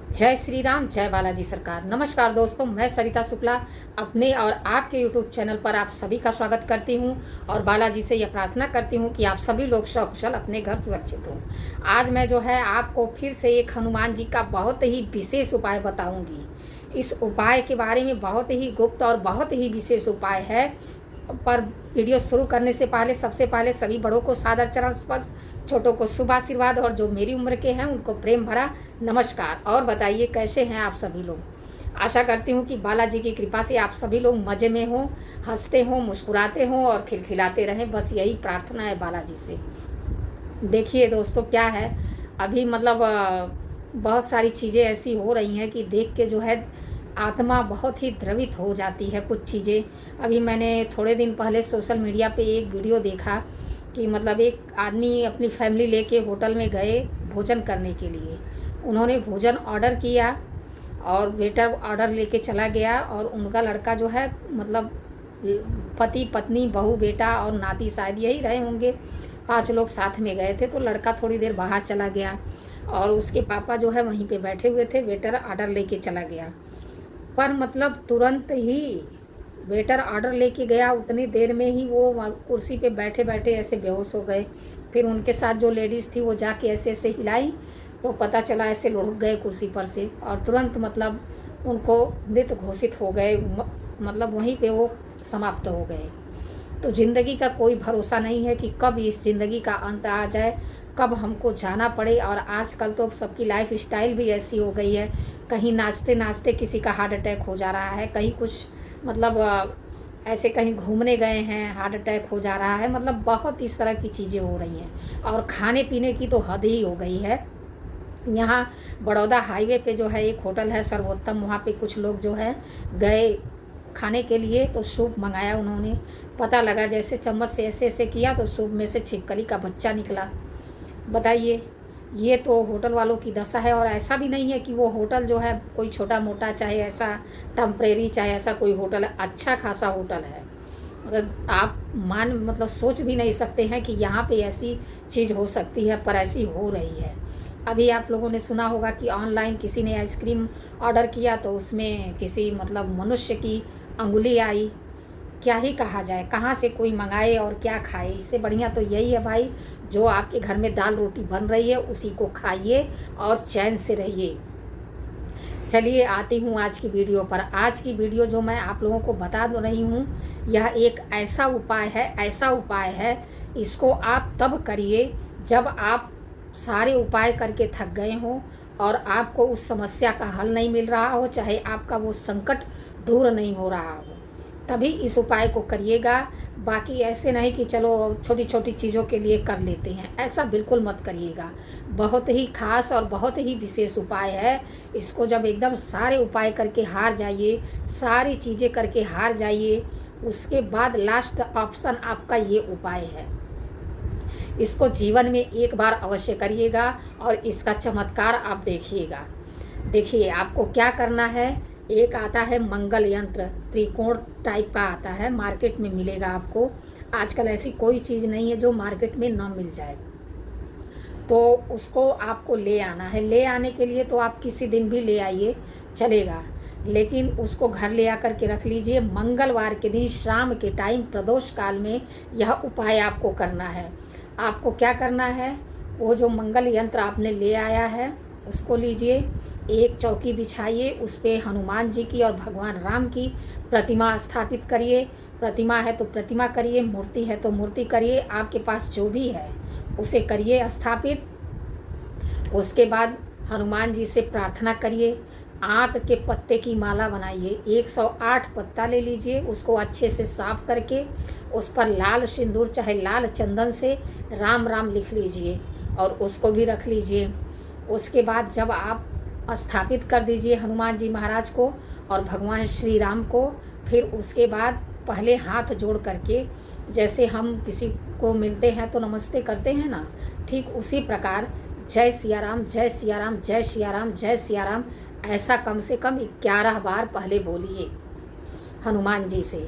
जय श्री राम, जय बालाजी सरकार। नमस्कार दोस्तों, मैं सरिता शुक्ला अपने और आपके YouTube चैनल पर आप सभी का स्वागत करती हूं और बालाजी से यह प्रार्थना करती हूं कि आप सभी लोग सकुशल अपने घर सुरक्षित हों। आज मैं जो है आपको फिर से एक हनुमान जी का बहुत ही विशेष उपाय बताऊंगी। इस उपाय के बारे में बहुत ही गुप्त और बहुत ही विशेष उपाय है। पर वीडियो शुरू करने से पहले सबसे पहले सभी बड़ों को सादर चरण स्पर्श, छोटों को शुभ आशीर्वाद और जो मेरी उम्र के हैं उनको प्रेम भरा नमस्कार। और बताइए कैसे हैं आप सभी लोग। आशा करती हूँ कि बालाजी की कृपा से आप सभी लोग मज़े में हों, हंसते हों, मुस्कुराते हों और खिलखिलाते रहें। बस यही प्रार्थना है बालाजी से। देखिए दोस्तों, क्या है अभी बहुत सारी चीज़ें ऐसी हो रही हैं कि देख के जो है आत्मा बहुत ही द्रवित हो जाती है। कुछ चीज़ें अभी मैंने थोड़े दिन पहले सोशल मीडिया पे एक वीडियो देखा कि एक आदमी अपनी फैमिली लेके होटल में गए भोजन करने के लिए। उन्होंने भोजन ऑर्डर किया और वेटर ऑर्डर लेके चला गया और उनका लड़का जो है पति पत्नी बहू बेटा और नाती शायद यही रहे होंगे, 5 लोग साथ में गए थे। तो लड़का थोड़ी देर बाहर चला गया और उसके पापा जो है वहीं पे बैठे हुए थे। वेटर ऑर्डर लेके चला गया, पर तुरंत ही वेटर ऑर्डर लेके गया, उतनी देर में ही वो कुर्सी पे बैठे बैठे ऐसे बेहोश हो गए। फिर उनके साथ जो लेडीज़ थी वो जाके ऐसे ऐसे हिलाई तो पता चला ऐसे लुढ़क गए कुर्सी पर से और तुरंत उनको मृत घोषित हो गए। वहीं पे वो समाप्त हो गए। तो ज़िंदगी का कोई भरोसा नहीं है कि कब इस ज़िंदगी का अंत आ जाए, कब हमको जाना पड़े। और आजकल तो सबकी लाइफ स्टाइल भी ऐसी हो गई है, कहीं नाचते नाचते किसी का हार्ट अटैक हो जा रहा है, कहीं कुछ ऐसे कहीं घूमने गए हैं हार्ट अटैक हो जा रहा है। बहुत इस तरह की चीज़ें हो रही हैं और खाने पीने की तो हद ही हो गई है। यहाँ बड़ौदा हाईवे पे जो है एक होटल है सर्वोत्तम, वहाँ पे कुछ लोग जो है गए खाने के लिए तो सूप मंगाया उन्होंने। पता लगा जैसे चम्मच से ऐसे ऐसे किया तो सूप में से छिपकली का बच्चा निकला। बताइए, ये तो होटल वालों की दशा है। और ऐसा भी नहीं है कि वो होटल जो है कोई छोटा मोटा, चाहे ऐसा टेम्परेरी, चाहे ऐसा कोई होटल है, अच्छा खासा होटल है। आप सोच भी नहीं सकते हैं कि यहाँ पे ऐसी चीज़ हो सकती है, पर ऐसी हो रही है। अभी आप लोगों ने सुना होगा कि ऑनलाइन किसी ने आइसक्रीम ऑर्डर किया तो उसमें किसी मनुष्य की अंगुली आई। क्या ही कहा जाए, कहाँ से कोई मंगाए और क्या खाए। इससे बढ़िया तो यही है भाई, जो आपके घर में दाल रोटी बन रही है उसी को खाइए और चैन से रहिए। चलिए आती हूँ आज की वीडियो पर। आज की वीडियो जो मैं आप लोगों को बता रही हूँ, यह एक ऐसा उपाय है, इसको आप तब करिए जब आप सारे उपाय करके थक गए हों और आपको उस समस्या का हल नहीं मिल रहा हो, चाहे आपका वो संकट दूर नहीं हो रहा हो, तभी इस उपाय को करिएगा। बाकी ऐसे नहीं कि चलो छोटी छोटी चीज़ों के लिए कर लेते हैं, ऐसा बिल्कुल मत करिएगा। बहुत ही खास और बहुत ही विशेष उपाय है। इसको जब एकदम सारे उपाय करके हार जाइए, सारी चीज़ें करके हार जाइए, उसके बाद लास्ट ऑप्शन आपका ये उपाय है। इसको जीवन में एक बार अवश्य करिएगा और इसका चमत्कार आप देखिएगा। देखिए आपको क्या करना है। एक आता है मंगल यंत्र, त्रिकोण टाइप का आता है, मार्केट में मिलेगा आपको। आजकल ऐसी कोई चीज़ नहीं है जो मार्केट में ना मिल जाए। तो उसको आपको ले आना है। ले आने के लिए तो आप किसी दिन भी ले आइए, चलेगा, लेकिन उसको घर ले आकर के रख लीजिए। मंगलवार के दिन शाम के टाइम प्रदोष काल में यह उपाय आपको करना है। आपको क्या करना है, वो जो मंगल यंत्र आपने ले आया है उसको लीजिए, एक चौकी बिछाइए, उस पर हनुमान जी की और भगवान राम की प्रतिमा स्थापित करिए। प्रतिमा है तो प्रतिमा करिए, मूर्ति है तो मूर्ति करिए, आपके पास जो भी है उसे करिए स्थापित। उसके बाद हनुमान जी से प्रार्थना करिए। आक के पत्ते की माला बनाइए, 108 पत्ता ले लीजिए, उसको अच्छे से साफ करके उस पर लाल सिंदूर चाहे लाल चंदन से राम राम लिख लीजिए और उसको भी रख लीजिए। उसके बाद जब आप स्थापित कर दीजिए हनुमान जी महाराज को और भगवान श्री राम को, फिर उसके बाद पहले हाथ जोड़ करके, जैसे हम किसी को मिलते हैं तो नमस्ते करते हैं ना, ठीक उसी प्रकार जय सिया राम, जय सिया राम, जय सिया राम, जय सिया राम, ऐसा कम से कम 11 बार पहले बोलिए हनुमान जी से।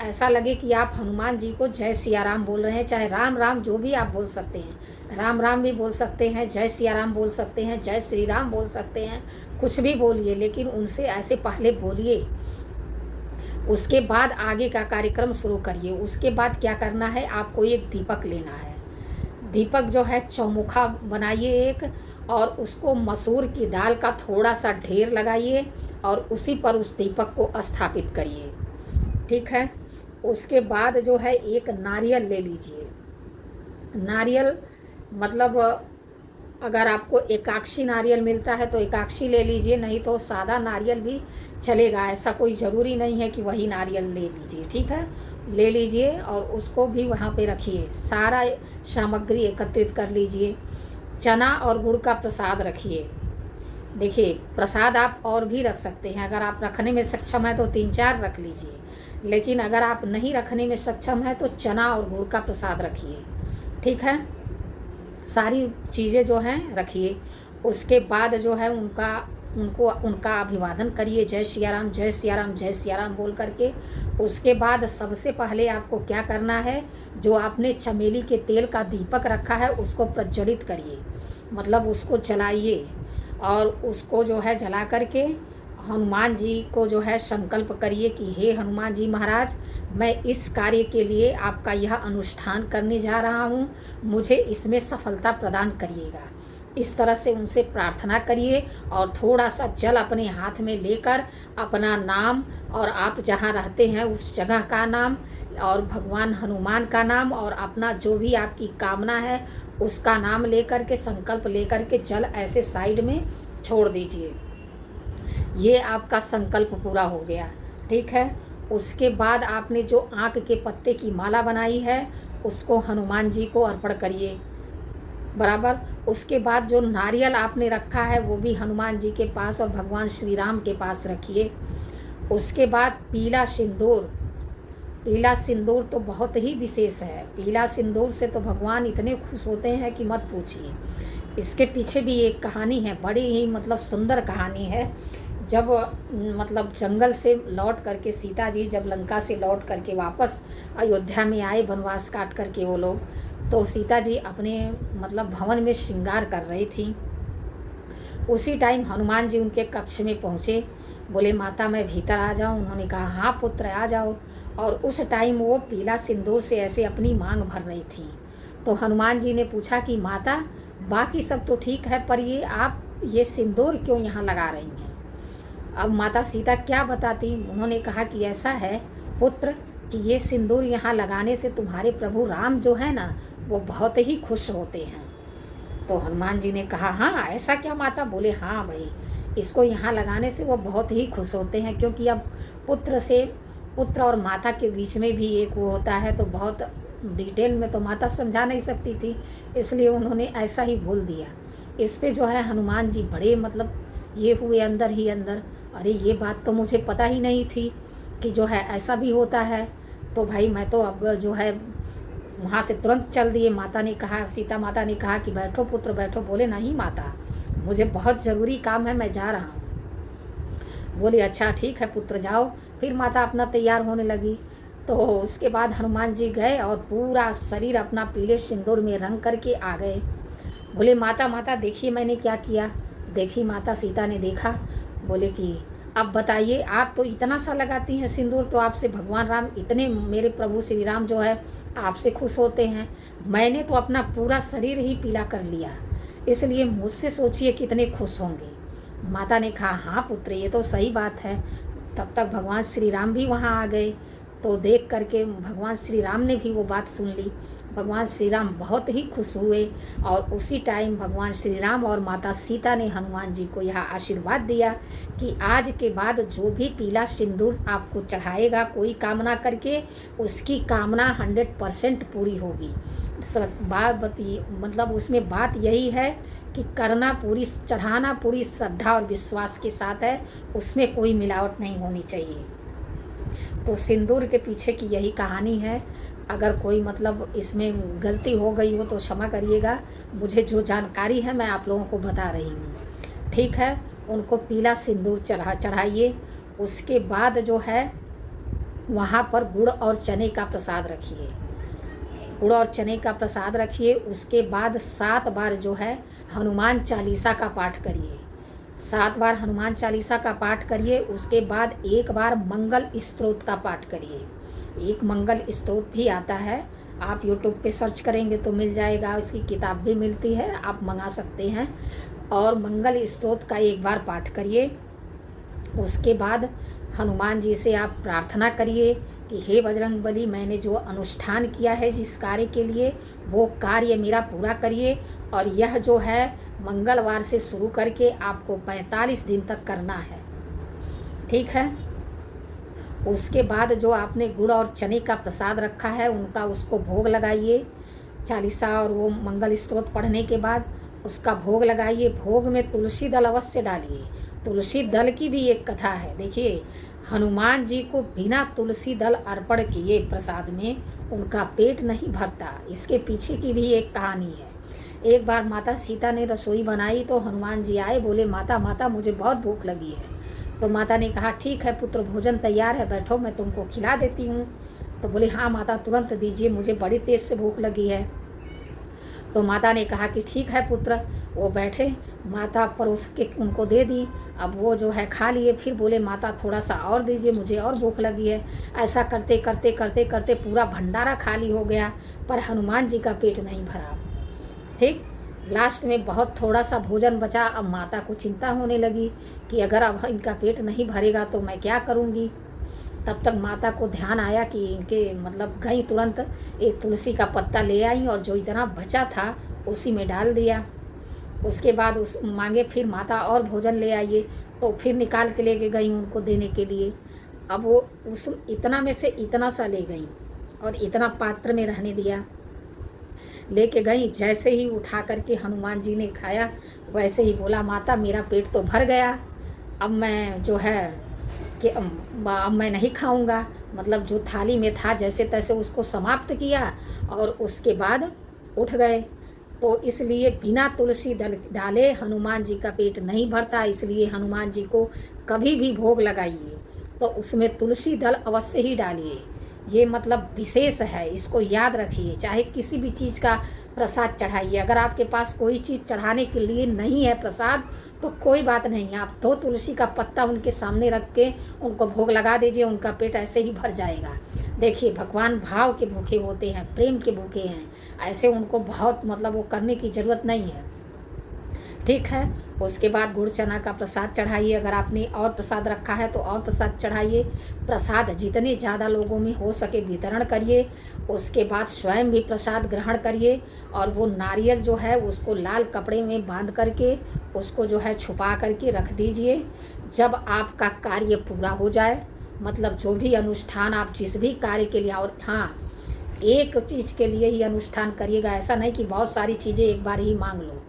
ऐसा लगे कि आप हनुमान जी को जय सिया राम बोल रहे हैं, चाहे राम राम जो भी आप बोल सकते हैं, राम राम भी बोल सकते हैं, जय सिया राम बोल सकते हैं, जय श्री राम बोल सकते हैं, कुछ भी बोलिए, लेकिन उनसे ऐसे पहले बोलिए। उसके बाद आगे का कार्यक्रम शुरू करिए। उसके बाद क्या करना है, आपको एक दीपक लेना है। दीपक जो है चौमुखा बनाइए एक, और उसको मसूर की दाल का थोड़ा सा ढेर लगाइए और उसी पर उस दीपक को स्थापित करिए। ठीक है। उसके बाद जो है एक नारियल ले लीजिए। नारियल मतलब अगर आपको एकाक्षी नारियल मिलता है तो एकाक्षी ले लीजिए, नहीं तो सादा नारियल भी चलेगा, ऐसा कोई ज़रूरी नहीं है कि वही नारियल ले लीजिए। ठीक है, ले लीजिए और उसको भी वहाँ पे रखिए। सारा सामग्री एकत्रित कर लीजिए। चना और गुड़ का प्रसाद रखिए। देखिए, प्रसाद आप और भी रख सकते हैं, अगर आप रखने में सक्षम है तो 3-4 रख लीजिए, लेकिन अगर आप नहीं रखने में सक्षम है तो चना और गुड़ का प्रसाद रखिए। ठीक है, सारी चीज़ें जो हैं रखिए। उसके बाद जो है उनका अभिवादन करिए, जय सिया राम, जय सिया राम, जय सिया राम बोल करके। उसके बाद सबसे पहले आपको क्या करना है, जो आपने चमेली के तेल का दीपक रखा है उसको प्रज्वलित करिए, मतलब उसको जलाइए, और उसको जो है जला करके हनुमान जी को जो है संकल्प करिए कि हे हनुमान जी महाराज, मैं इस कार्य के लिए आपका यह अनुष्ठान करने जा रहा हूँ, मुझे इसमें सफलता प्रदान करिएगा। इस तरह से उनसे प्रार्थना करिए और थोड़ा सा जल अपने हाथ में लेकर अपना नाम और आप जहाँ रहते हैं उस जगह का नाम और भगवान हनुमान का नाम और अपना जो भी आपकी कामना है उसका नाम लेकर के, संकल्प लेकर के जल ऐसे साइड में छोड़ दीजिए। ये आपका संकल्प पूरा हो गया। ठीक है, उसके बाद आपने जो आँख के पत्ते की माला बनाई है उसको हनुमान जी को अर्पण करिए बराबर। उसके बाद जो नारियल आपने रखा है वो भी हनुमान जी के पास और भगवान श्री राम के पास रखिए। उसके बाद पीला सिंदूर, पीला सिंदूर तो बहुत ही विशेष है। पीला सिंदूर से तो भगवान इतने खुश होते हैं कि मत पूछिए। इसके पीछे भी एक कहानी है, बड़ी ही मतलब सुंदर कहानी है। जब मतलब जंगल से लौट करके सीता जी जब लंका से लौट करके वापस अयोध्या में आए वनवास काट करके वो लोग, तो सीता जी अपने मतलब भवन में श्रृंगार कर रही थी। उसी टाइम हनुमान जी उनके कक्ष में पहुँचे, बोले माता मैं भीतर आ जाऊँ? उन्होंने कहा हाँ पुत्र आ जाओ। और उस टाइम वो पीला सिंदूर से ऐसे अपनी मांग भर रही थी। तो हनुमान जी ने पूछा कि माता बाकी सब तो ठीक है, पर ये आप ये सिंदूर क्यों यहाँ लगा रही हैं? अब माता सीता क्या बताती। उन्होंने कहा कि ऐसा है पुत्र कि ये सिंदूर यहाँ लगाने से तुम्हारे प्रभु राम जो है ना वो बहुत ही खुश होते हैं। तो हनुमान जी ने कहा हाँ ऐसा क्या माता? बोले हाँ भाई, इसको यहाँ लगाने से वो बहुत ही खुश होते हैं, क्योंकि अब पुत्र और माता के बीच में भी एक वो होता है, तो बहुत डिटेल में तो माता समझा नहीं सकती थी, इसलिए उन्होंने ऐसा ही बोल दिया। इस पे जो है हनुमान जी बड़े मतलब ये हुए अंदर ही अंदर, अरे ये बात तो मुझे पता ही नहीं थी कि जो है ऐसा भी होता है। तो भाई मैं तो अब जो है वहाँ से तुरंत चल दिए। माता ने कहा, सीता माता ने कहा कि बैठो पुत्र बैठो। बोले नहीं माता, मुझे बहुत ज़रूरी काम है, मैं जा रहा हूँ। बोले अच्छा ठीक है पुत्र जाओ। फिर माता अपना तैयार होने लगी। तो उसके बाद हनुमान जी गए और पूरा शरीर अपना पीले सिंदूर में रंग करके आ गए। बोले माता माता देखिए मैंने क्या किया। देखी माता सीता ने देखा। बोले कि अब बताइए, आप तो इतना सा लगाती हैं सिंदूर, तो आपसे भगवान राम इतने, मेरे प्रभु श्री राम जो है आपसे खुश होते हैं। मैंने तो अपना पूरा शरीर ही पीला कर लिया, इसलिए मुझसे सोचिए कितने खुश होंगे। माता ने कहा हाँ पुत्र ये तो सही बात है। तब तक भगवान श्री राम भी वहाँ आ गए। तो देख करके भगवान श्री राम ने भी वो बात सुन ली। भगवान श्री राम बहुत ही खुश हुए और उसी टाइम भगवान श्री राम और माता सीता ने हनुमान जी को यह आशीर्वाद दिया कि आज के बाद जो भी पीला सिंदूर आपको चढ़ाएगा कोई कामना करके, उसकी कामना 100% पूरी होगी। मतलब उसमें बात यही है कि करना पूरी, चढ़ाना पूरी श्रद्धा और विश्वास के साथ है, उसमें कोई मिलावट नहीं होनी चाहिए। तो सिंदूर के पीछे की यही कहानी है। अगर कोई मतलब इसमें गलती हो गई हो तो क्षमा करिएगा, मुझे जो जानकारी है मैं आप लोगों को बता रही हूँ। ठीक है, उनको पीला सिंदूर चढ़ाइए। उसके बाद जो है वहाँ पर गुड़ और चने का प्रसाद रखिए। गुड़ और चने का प्रसाद रखिए। उसके बाद 7 बार जो है हनुमान चालीसा का पाठ करिए। 7 बार हनुमान चालीसा का पाठ करिए। उसके बाद 1 बार मंगल स्तोत्र का पाठ करिए। एक मंगल स्तोत्र भी आता है, आप यूट्यूब पे सर्च करेंगे तो मिल जाएगा, इसकी किताब भी मिलती है, आप मंगा सकते हैं। और मंगल स्तोत्र का 1 बार पाठ करिए। उसके बाद हनुमान जी से आप प्रार्थना करिए कि हे बजरंगबली, मैंने जो अनुष्ठान किया है जिस कार्य के लिए, वो कार्य मेरा पूरा करिए। और यह जो है मंगलवार से शुरू करके आपको 45 दिन तक करना है, ठीक है। उसके बाद जो आपने गुड़ और चने का प्रसाद रखा है उनका उसको भोग लगाइए। चालीसा और वो मंगल स्तोत्र पढ़ने के बाद उसका भोग लगाइए। भोग में तुलसी दल अवश्य डालिए। तुलसी दल की भी एक कथा है। देखिए, हनुमान जी को बिना तुलसी दल अर्पण किए प्रसाद में उनका पेट नहीं भरता। इसके पीछे की भी एक कहानी है। एक बार माता सीता ने रसोई बनाई तो हनुमान जी आए, बोले माता माता मुझे बहुत भूख लगी है। तो माता ने कहा ठीक है पुत्र, भोजन तैयार है, बैठो मैं तुमको खिला देती हूँ। तो बोले हाँ माता तुरंत दीजिए, मुझे बड़ी तेज से भूख लगी है। तो माता ने कहा कि ठीक है पुत्र। वो बैठे, माता परोस के उनको दे दी। अब वो जो है खा लिए। फिर बोले माता थोड़ा सा और दीजिए, मुझे और भूख लगी है। ऐसा करते करते करते करते पूरा भंडारा खाली हो गया, पर हनुमान जी का पेट नहीं भरा, ठीक। लास्ट में बहुत थोड़ा सा भोजन बचा। अब माता को चिंता होने लगी कि अगर अब इनका पेट नहीं भरेगा तो मैं क्या करूँगी। तब तक माता को ध्यान आया कि इनके मतलब गई, तुरंत एक तुलसी का पत्ता ले आई और जो इतना बचा था उसी में डाल दिया। उसके बाद उस मांगे फिर माता और भोजन ले आइए, तो फिर निकाल के लेके गई उनको देने के लिए। अब वो उस इतना में से इतना सा ले गई और इतना पात्र में रहने दिया, लेके गई। जैसे ही उठा करके हनुमान जी ने खाया, वैसे ही बोला माता मेरा पेट तो भर गया, अब मैं जो है कि अब मैं नहीं खाऊंगा। मतलब जो थाली में था जैसे तैसे उसको समाप्त किया और उसके बाद उठ गए। तो इसलिए बिना तुलसी दल डाले हनुमान जी का पेट नहीं भरता। इसलिए हनुमान जी को कभी भी भोग लगाइए तो उसमें तुलसी दल अवश्य ही डालिए। ये मतलब विशेष है, इसको याद रखिए। चाहे किसी भी चीज़ का प्रसाद चढ़ाइए, अगर आपके पास कोई चीज़ चढ़ाने के लिए नहीं है प्रसाद तो कोई बात नहीं, आप 2 तुलसी का पत्ता उनके सामने रख के उनको भोग लगा दीजिए, उनका पेट ऐसे ही भर जाएगा। देखिए भगवान भाव के भूखे होते हैं, प्रेम के भूखे हैं, ऐसे उनको बहुत मतलब वो करने की ज़रूरत नहीं है, ठीक है। उसके बाद गुड़ चना का प्रसाद चढ़ाइए। अगर आपने और प्रसाद रखा है तो और प्रसाद चढ़ाइए। प्रसाद जितने ज़्यादा लोगों में हो सके वितरण करिए। उसके बाद स्वयं भी प्रसाद ग्रहण करिए और वो नारियल जो है उसको लाल कपड़े में बांध करके उसको जो है छुपा करके रख दीजिए। जब आपका कार्य पूरा हो जाए, मतलब जो भी अनुष्ठान आप जिस भी कार्य के लिए, और हाँ एक चीज़ के लिए ही अनुष्ठान करिएगा, ऐसा नहीं कि बहुत सारी चीज़ें एक बार ही मांग लो।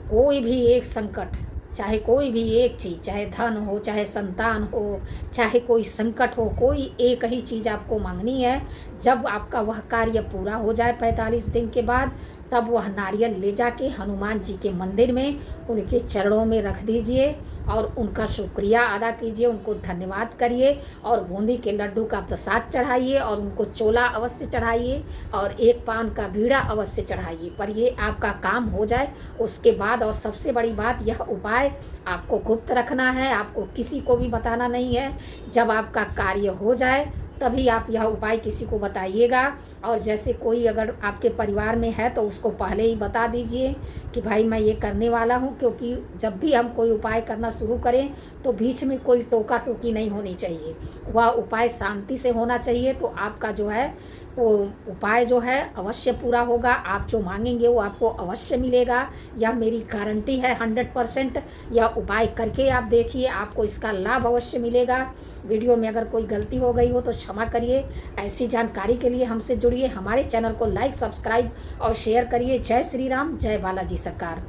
कोई भी एक संकट, चाहे कोई भी एक चीज़, चाहे धन हो, चाहे संतान हो, चाहे कोई संकट हो, कोई एक ही चीज़ आपको मांगनी है। जब आपका वह कार्य पूरा हो जाए 45 दिन के बाद, तब वह नारियल ले जाके हनुमान जी के मंदिर में उनके चरणों में रख दीजिए और उनका शुक्रिया अदा कीजिए, उनको धन्यवाद करिए और बूंदी के लड्डू का प्रसाद चढ़ाइए और उनको चोला अवश्य चढ़ाइए और एक पान का बीड़ा अवश्य चढ़ाइए। पर ये आपका काम हो जाए उसके बाद, और सबसे बड़ी बात, यह उपाय आपको गुप्त रखना है, आपको किसी को भी बताना नहीं है। जब आपका कार्य हो जाए तभी आप यह उपाय किसी को बताइएगा। और जैसे कोई अगर आपके परिवार में है तो उसको पहले ही बता दीजिए कि भाई मैं ये करने वाला हूँ, क्योंकि जब भी हम कोई उपाय करना शुरू करें तो बीच में कोई टोका टोकी नहीं होनी चाहिए। वह उपाय शांति से होना चाहिए, तो आपका जो है वो उपाय जो है अवश्य पूरा होगा। आप जो मांगेंगे वो आपको अवश्य मिलेगा, यह मेरी गारंटी है 100%। यह उपाय करके आप देखिए, आपको इसका लाभ अवश्य मिलेगा। वीडियो में अगर कोई गलती हो गई हो तो क्षमा करिए। ऐसी जानकारी के लिए हमसे जुड़िए, हमारे चैनल को लाइक, सब्सक्राइब और शेयर करिए। जय श्री राम, जय बालाजी सरकार।